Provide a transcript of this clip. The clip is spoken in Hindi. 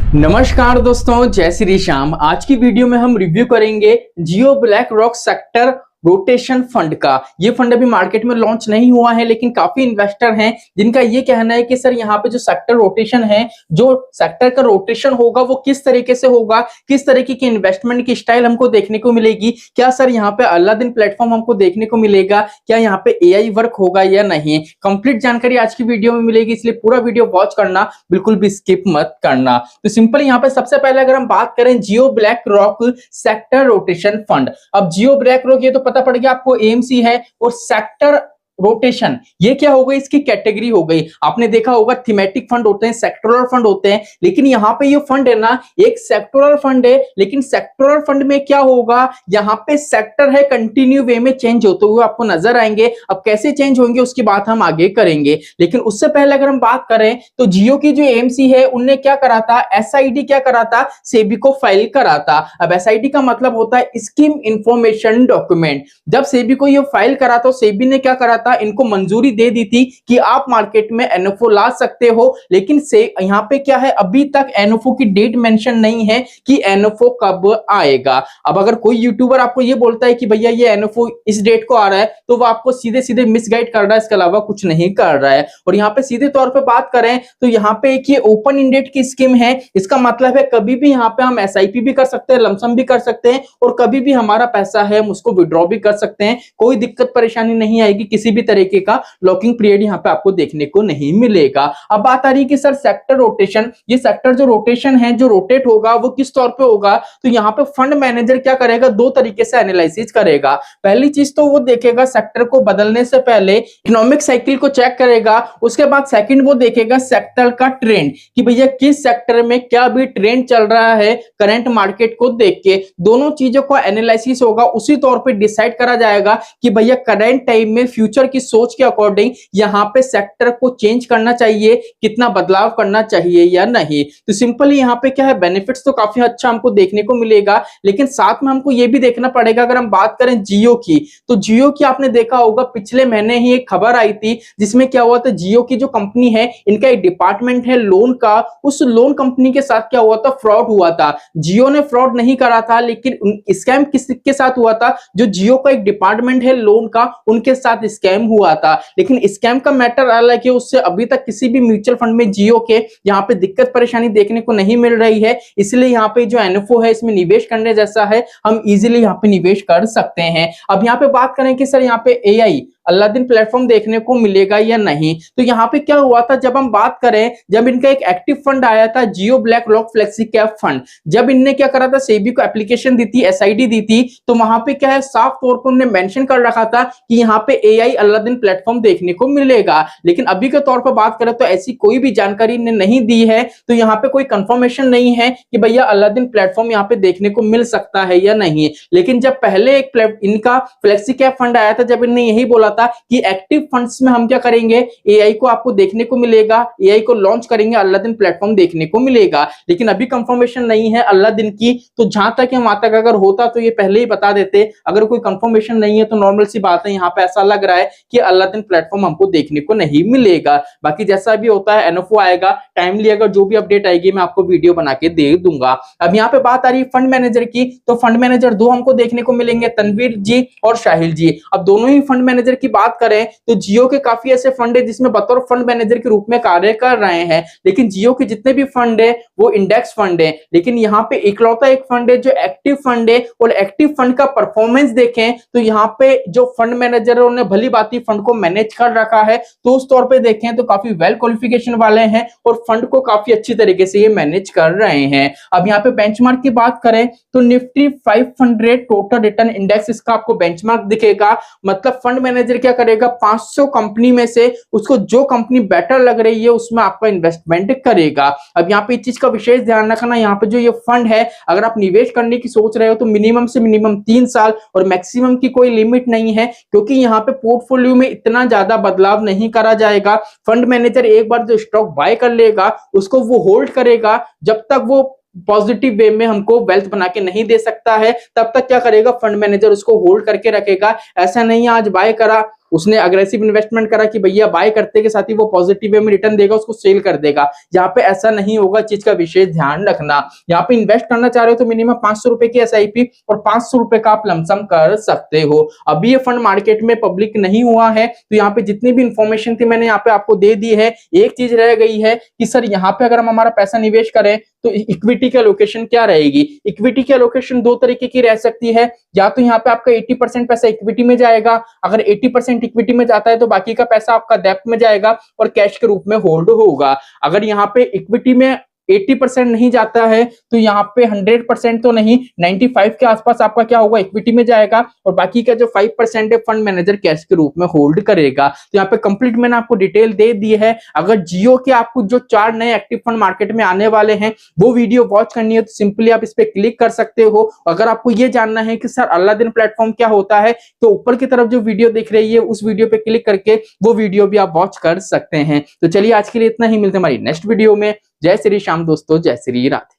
नमस्कार दोस्तों, जय श्री श्याम। आज की वीडियो में हम रिव्यू करेंगे Jio BlackRock sector rotation fund का। ये फंड अभी मार्केट में लॉन्च नहीं हुआ है, लेकिन काफी इन्वेस्टर हैं जिनका ये कहना है कि सर यहाँ पे जो सेक्टर रोटेशन है, जो सेक्टर का रोटेशन होगा वो किस तरीके से होगा, किस तरीके की इन्वेस्टमेंट की स्टाइल हमको देखने को मिलेगी, क्या सर यहाँ पे अलादीन प्लेटफॉर्म हमको देखने को मिलेगा, क्या यहाँ पे एआई वर्क होगा या नहीं। कंप्लीट जानकारी आज की वीडियो में मिलेगी, इसलिए पूरा वीडियो वॉच करना, बिल्कुल भी स्किप मत करना। तो सिंपल यहाँ पे सबसे पहले अगर हम बात करें Jio BlackRock sector rotation fund. अब जियो ब्लैक रॉक ये तो पता पड़ गया आपको एएमसी है, और सेक्टर रोटेशन ये क्या हो गई, इसकी कैटेगरी हो गई। आपने देखा होगा थीमेटिक फंड होते हैं, सेक्टोरल फंड होते हैं, लेकिन यहाँ पे ये फंड है ना, एक सेक्टोरल फंड है। लेकिन सेक्टोरल फंड में क्या होगा, यहाँ पे सेक्टर है कंटिन्यू वे में चेंज होते हुए आपको नजर आएंगे। अब कैसे चेंज होंगे उसकी बात हम आगे करेंगे, लेकिन उससे पहले अगर हम बात करें तो जियो की जो एएमसी है उनने क्या करा था, एसआईडी क्या करा था, सेबी को फाइल करा था। अब एसआईडी का मतलब होता है स्कीम इंफॉर्मेशन डॉक्यूमेंट। जब सेबी को ये फाइल करा तो सेबी ने क्या करा, इनको मंजूरी दे दी थी कि आप मार्केट में एनएफओ ला सकते हो। लेकिन से यहाँ पे क्या है, अभी तक एनएफओ की डेट मेंशन नहीं है कि एनएफओ कब आएगा। अब अगर कोई यूट्यूबर आपको ये बोलता है कि भैया ये एनएफओ इस डेट को आ रहा है, तो वो आपको सीधे सीधे मिसगाइड कर रहा है, इसके अलावा कुछ नहीं कर रहा है। और यहाँ पे सीधे तौर पे बात करें तो यहाँ पे एक ये ओपन इंडेड की स्कीम है। इसका मतलब है कभी भी यहाँ पे हम एसआईपी भी कर सकते हैं, लमसम भी कर सकते हैं, और कभी भी हमारा पैसा है हम उसको विड्रॉ भी कर सकते हैं। कोई दिक्कत परेशानी नहीं आएगी, किसी भी तरीके का लॉकिंग पीरियड यहां पे आपको देखने को नहीं मिलेगा। अब बात आ रही है कि सर सेक्टर रोटेशन, ये सेक्टर जो रोटेशन है, जो रोटेट होगा वो किस तौर पे होगा, तो यहां पे फंड मैनेजर क्या करेगा, दो तरीके से एनालिसिस करेगा। पहली चीज तो वो देखेगा सेक्टर को बदलने से पहले इकोनॉमिक साइकिल को चेक करेगा। उसके बाद सेकंड वो देखेगा सेक्टर का ट्रेंड, कि भैया किस सेक्टर में क्या भी ट्रेंड चल रहा है करंट मार्केट को देख के। दोनों चीजों का एनालिसिस होगा, उसी तौर पे डिसाइड करा जाएगा कि भैया करंट टाइम में फ्यूचर की सोच के अकॉर्डिंग यहां पे सेक्टर को चेंज करना चाहिए, कितना बदलाव करना चाहिए या नहीं। तो सिंपली यहां पे क्या है, बेनिफिट्स तो काफी अच्छा हमको देखने को मिलेगा, लेकिन साथ में हमको ये भी देखना पड़ेगा। अगर हम बात करें जियो की, तो जियो की आपने देखा होगा पिछले महीने ही एक खबर आई थी जिसमें क्या हुआ था, जियो की जो कंपनी है इनका एक डिपार्टमेंट है लोन का, उस लोन कंपनी के साथ क्या हुआ था, फ्रॉड हुआ था। जियो ने फ्रॉड नहीं करा था, लेकिन स्कैम किसके साथ हुआ था, जो जियो का एक डिपार्टमेंट है लोन का, उनके साथ स्कैम हुआ था। लेकिन स्कैम का मैटर अलग है, उससे अभी तक किसी भी म्यूचुअल फंड में जियो के यहाँ पे दिक्कत परेशानी देखने को नहीं मिल रही है। इसलिए यहाँ पे जो एनएफओ है इसमें निवेश करने जैसा है, हम इजीली यहाँ पे निवेश कर सकते हैं। अब यहाँ पे बात करें कि सर यहाँ पे एआई अलादीन प्लेटफॉर्म देखने को मिलेगा या नहीं, तो यहाँ पे क्या हुआ था, जब हम बात करें, जब इनका एक एक्टिव फंड आया था Jio BlackRock flexi cap fund, जब इनने क्या करा था, सेबी को एप्लीकेशन दी थी, एसआईडी दी थी, तो वहां पे क्या है, साफ तौर पर उन्होंने मेंशन कर रखा था कि यहाँ पे एआई अलादीन प्लेटफॉर्म देखने को मिलेगा। लेकिन अभी के तौर पर बात करें तो ऐसी कोई भी जानकारी इन्हें नहीं दी है, तो यहाँ पे कोई कंफर्मेशन नहीं है कि भैया अलादीन प्लेटफॉर्म यहाँ पे देखने को मिल सकता है या नहीं। लेकिन जब पहले एक इनका फ्लेक्सी कैप फंड आया था, जब इन्होंने यही बोला था कि एक्टिव फंड्स में हम क्या करेंगे, एआई को आपको देखने को मिलेगा, एआई को लॉन्च करेंगे, अलादीन प्लेटफॉर्म देखने को मिलेगा। लेकिन अभी कंफर्मेशन नहीं है अलादीन की, तो जहां तक वहां तक अगर होता तो ये पहले ही बता देते। अगर कोई कंफर्मेशन नहीं है तो नॉर्मल सी बात है, यहाँ पे ऐसा लग रहा है कि अलादीन प्लेटफॉर्म हमको देखने को नहीं मिलेगा। बाकी जैसा भी होता है एनएफओ आएगा टाइमली, अगर जो भी अपडेट आएगी मैं आपको वीडियो बना के दे दूंगा। अब यहाँ पे बात आ रही है फंड मैनेजर की, तो फंड मैनेजर दो हमको देखने को मिलेंगे, तनवीर जी और शाहिल जी। अब दोनों ही फंड मैनेजर की बात करें तो जियो के काफी ऐसे फंड है जिसमें बतौर फंड मैनेजर के रूप में कार्य कर रहे हैं, लेकिन जियो के जितने भी फंड है वो इंडेक्स फंड है। लेकिन यहाँ पे इकलौता एक फंड है जो एक्टिव फंड है, और एक्टिव फंड का परफॉर्मेंस देखें तो यहाँ पे जो फंड मैनेजर है उन्होंने भली बाती फंड को मैनेज कर रखा है, तो उस तौर पे देखें तो काफी वेल क्वालिफिकेशन वाले हैं और फंड को काफी अच्छी तरीके से ये मैनेज कर रहे हैं। अब यहाँ पे बेंचमार्क की बात करें तो निफ्टी 500 टोटल रिटर्न इंडेक्स, इसका आपको बेंचमार्क दिखेगा। मतलब फंड मैनेजर क्या करेगा, 500 कंपनी में से उसको जो कंपनी बेटर लग रही है उसमें आपका इन्वेस्टमेंट करेगा। अब यहाँ पे इस चीज का विशेष ध्यान रखना, यहाँ पे जो ये फंड है अगर आप निवेश करने की सोच रहे हो तो मिनिमम से मिनिमम 3 साल, और मैक्सिमम की कोई लिमिट नहीं है, क्योंकि यहाँ पे पोर्टफोलियो में इतना ज्यादा बदलाव नहीं करा जाएगा। फंड मैनेजर एक बार जो स्टॉक बाय कर लेगा उसको वो होल्ड करेगा, जब तक वो पॉजिटिव वे में हमको वेल्थ बना के नहीं दे सकता है, तब तक क्या करेगा फंड मैनेजर उसको होल्ड करके रखेगा। ऐसा नहीं आज बाय करा उसने अग्रेसिव इन्वेस्टमेंट करा कि भैया बाय करते के साथ ही वो पॉजिटिव वे में रिटर्न देगा, उसको सेल कर देगा। यहाँ पे ऐसा नहीं होगा, चीज का विशेष ध्यान रखना। यहाँ पे इन्वेस्ट करना चाह रहे हो तो मिनिमम 500 रुपए की एसआईपी और 500 रुपए का आप लमसम कर सकते हो। अभी ये फंड मार्केट में पब्लिक नहीं हुआ है, तो यहाँ पे जितनी भी इंफॉर्मेशन थी मैंने यहाँ पे आपको दे दी है। एक चीज रह गई है कि सर यहाँ पे अगर हम हमारा पैसा निवेश करें तो इक्विटी की एलोकेशन क्या रहेगी। इक्विटी की एलोकेशन दो तरीके की रह सकती है, या तो यहाँ पे आपका 80% पैसा इक्विटी में जाएगा, अगर 80% इक्विटी में जाता है तो बाकी का पैसा आपका डेब्ट में जाएगा और कैश के रूप में होल्ड होगा। अगर यहाँ पे इक्विटी में 80% नहीं जाता है तो यहाँ पे 100% तो नहीं, 95 के आसपास आपका क्या होगा, इक्विटी में जाएगा और बाकी का जो 5% है फंड मैनेजर कैश के रूप में होल्ड करेगा। तो यहाँ पे कंप्लीट मैंने आपको डिटेल दे दी है। अगर जियो के आपको जो 4 नए एक्टिव फंड मार्केट में आने वाले हैं वो वीडियो वॉच करनी है तो सिंपली आप इस पे क्लिक कर सकते हो। अगर आपको ये जानना है कि सर अलादीन प्लेटफॉर्म क्या होता है तो ऊपर की तरफ जो वीडियो दिख रही है उस वीडियो पे क्लिक करके वो वीडियो भी आप वॉच कर सकते हैं। तो चलिए आज के लिए इतना ही, मिलते हैं हमारी नेक्स्ट वीडियो में। जय श्री श्याम दोस्तों, जय श्री राधे।